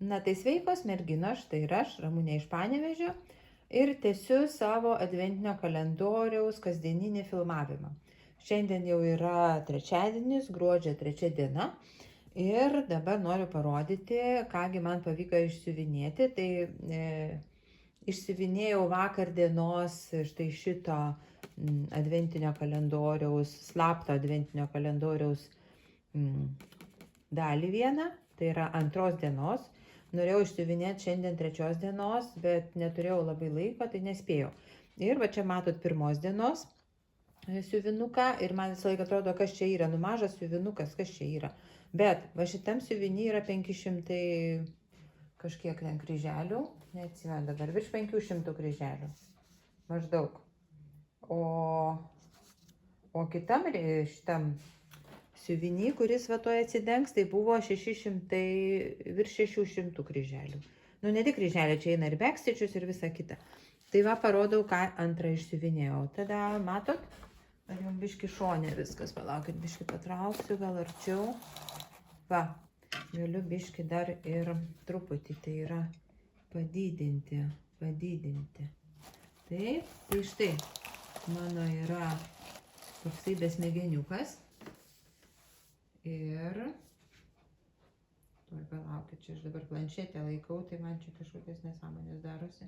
Na tai sveikos merginos, štai ir aš, Ramunė iš Panevėžio, ir tęsiu savo adventinio kalendoriaus kasdieninį filmavimą. Šiandien jau yra trečiadienis, gruodžio 3 diena, ir dabar noriu parodyti, kągi man pavyko išsiuvinėti. Tai išsiuvinėjau vakar dienos štai šito adventinio kalendoriaus, slapto adventinio kalendoriaus dalį vieną, tai yra 2 dienos. Norėjau išsiuvinėti šiandien 3 dienos, bet neturėjau labai laiko, tai nespėjau. Ir va čia matot 1 dienos siuvinuką, ir man visą laiką atrodo, kas čia yra, mažas siuvinukas, kas čia yra. Bet va šitam siuviny yra 500 kažkiek ten kryželių, neatsimenu dabar, virš 500 kryželių, maždaug. O kitam šitam siuviny, kuris va toje atsidengs, tai buvo 600, virš 600 kryželių. Nu, ne tik kryželiai, čia eina ir backstitches ir visa kita. Tai va parodau, ką antrą išsiuvinėjau. Tada matot, ar jums biški šonė viskas, palaukit, biški patrauksiu, gal arčiau. Va, galiu biški dar ir truputį, tai yra padidinti. Taip, tai štai, mano yra toksai besmegeniukas. Ir, palaukit, čia aš dabar planšetę laikau, tai man čia kažkokias nesąmonės darosi.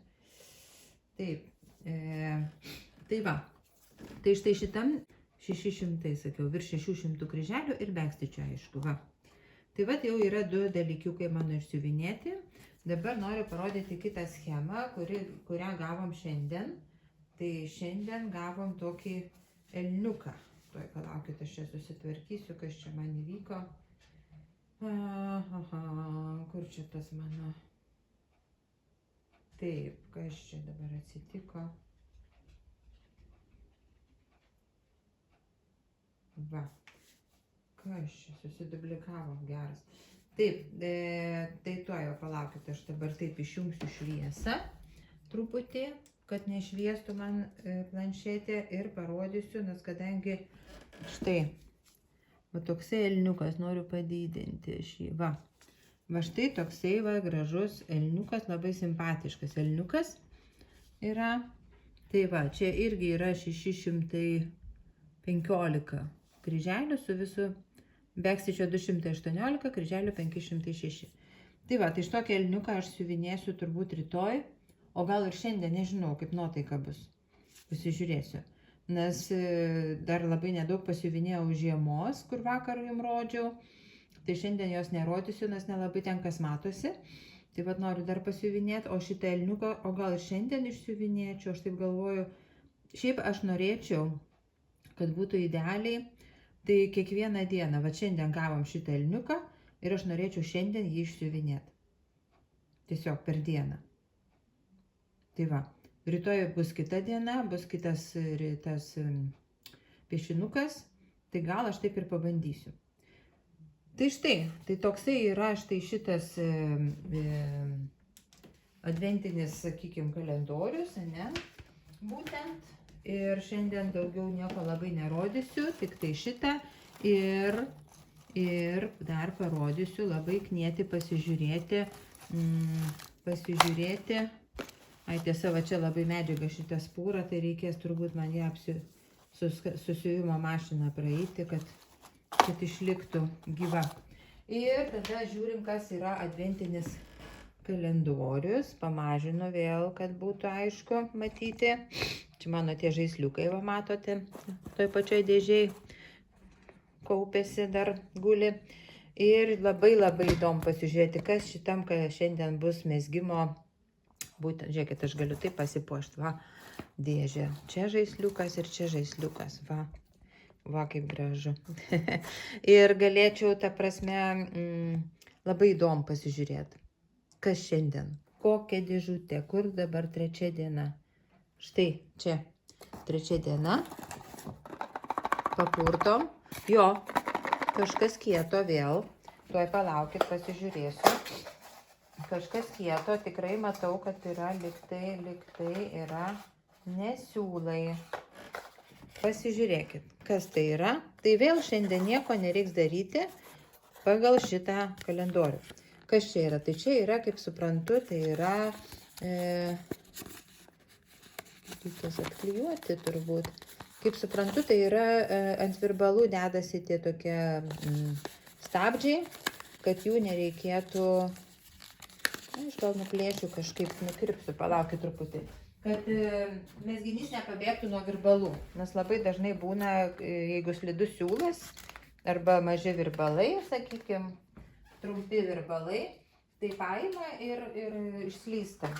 Taip, tai va, tai štai šitam 600, sakiau, virš 600 kryželių ir backstitchų, aišku, va. Tai va, jau yra 2 dalykiukai mano išsiuvinėti. Dabar noriu parodyti kitą schemą, kurią gavom šiandien. Tai šiandien gavom tokį elniuką. Tuoj palaukit, aš čia susitvarkysiu, kas čia man įvyko. Kur čia tas mano? Taip, kas čia dabar atsitiko? Va, kas čia susiduplikavo, geras. Taip, tai tuoj palaukit, aš dabar taip išjungsiu šviesą truputį, kad nešviestų man planšetė, ir parodysiu, nes kadangi štai, va toksai elniukas, noriu padidinti šį, va štai toksai va gražus elniukas, labai simpatiškas elniukas yra. Tai va, čia irgi yra 615 kryželių su visu backstitcho 218, kryželių 506. Tai va, tai šitokį elniuką aš siuvinėsiu turbūt rytoj. O gal ir šiandien, nežinau, kaip nuotaika bus. Pasižiūrėsiu. Nes dar labai nedaug pasiuvinėjau žiemos, kur vakar jums rodžiau. Tai šiandien jos nerodysiu, nes nelabai ten kas matosi. Tai vat noriu dar pasiuvinėti, o šitą elniuką, o gal ir šiandien išsiuvinėčiau, aš taip galvoju. Šiaip aš norėčiau, kad būtų idealiai, tai kiekvieną dieną, va šiandien gavom šitą elniuką ir aš norėčiau šiandien jį išsiuvinėti. Tiesiog per dieną. Tai va, rytoj bus kita diena, bus kitas piešinukas, tai gal aš taip ir pabandysiu. Tai štai, tai toksai yra štai šitas adventinis, sakykime, kalendorius, ne? Būtent. Ir šiandien daugiau nieko labai nerodysiu, tik tai šitą. Ir dar parodysiu, labai knieti pasižiūrėti. Ai, tiesa, va čia labai medžiaga šitą spūrą, tai reikės turbūt man ją susiuvimo mašiną praeiti, kad išliktų gyva. Ir tada žiūrim, kas yra adventinis kalendorius. Pamažinu vėl, kad būtų aišku matyti. Čia mano tie žaisliukai, va matote, toj pačioj dėžiai kaupėsi, dar guli. Ir labai įdomu pasižiūrėti, kas šitam, kad šiandien bus mezgimo. Būtent, žiūrėkit, aš galiu taip pasipuošti, va, dėžė. Čia žaisliukas ir čia žaisliukas, va. Va, kaip gražu. Ir galėčiau, ta prasme, labai įdomu pasižiūrėti, kas šiandien, kokia dėžutė, kur dabar 3 diena. Štai, čia 3 diena. Papurtom. Jo, kažkas kieto vėl. Tuoj palaukit, pasižiūrėsiu. Kažkas kieto, tikrai matau, kad yra liktai yra nesiūlai. Pasižiūrėkit, kas tai yra. Tai vėl šiandien nieko nereiks daryti pagal šitą kalendorių. Kas čia yra? Tai čia yra, kaip suprantu, tai yra, reikės atklijuoti turbūt. Kaip suprantu, tai yra ant virbalų dedasi tie tokie stabdžiai, kad jų nereikėtų, aš gal nuplėšiu kažkaip, nukirpsiu, palaukit truputį, kad mezginys nepabėgtų nuo virbalų, nes labai dažnai būna, jeigu slidus siūlas arba maži virbalai, sakykime, trumpi virbalai, tai paima ir išslysta.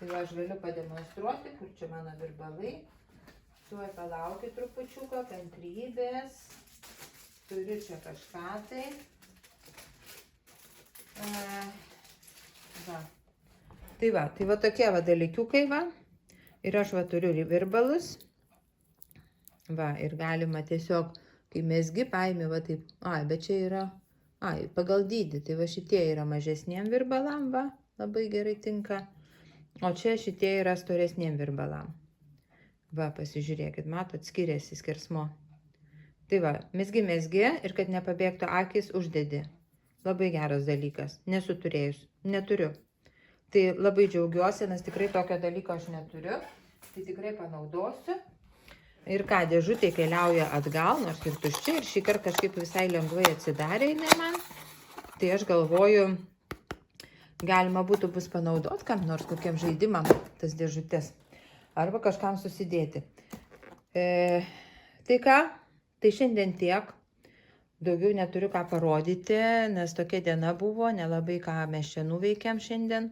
Tai aš galiu pademonstruoti, kur čia mano virbalai. Tuoj palaukit trupučiuką, kantrybės. Turiu čia kažką tai. Va. Tai va tokie va dalykiukai va. Ir aš va turiu virbalus. Va, ir galima tiesiog, kai mezgi, paimi va taip. Bet čia yra, pagal dydį. Tai va šitie yra mažesniem virbalam, va, labai gerai tinka. O čia šitie yra storesniem virbalam. Va, pasižiūrėkit, matot, skiriasi skersmo. Tai va, mezgi ir kad nepabėgtų akis, uždedi. Labai geras dalykas. Nesu turėjus. Neturiu. Tai labai džiaugiuosi, nes tikrai tokio dalyko aš neturiu. Tai tikrai panaudosiu. Ir ką, dėžutė keliauja atgal, nors ir tuščia. Ir šį kartą kažkaip visai lengvai atsidarė jinai man. Tai aš galvoju, galima būtų bus panaudoti kam nors kokiam žaidimam tas dėžutės. Arba kažkam susidėti. Tai ką? Tai šiandien tiek. Daugiau neturiu ką parodyti, nes tokia diena buvo, nelabai ką mes čia nuveikėm šiandien.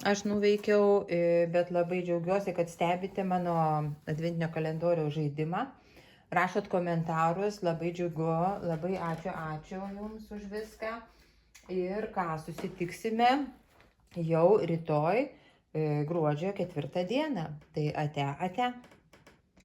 Aš nuveikiau, bet labai džiaugiuosi, kad stebite mano adventinio kalendoriaus žaidimą. Rašot komentarus, labai džiugu, labai ačiū jums už viską. Ir ką, susitiksime jau rytoj gruodžio 4 dieną. Tai ate.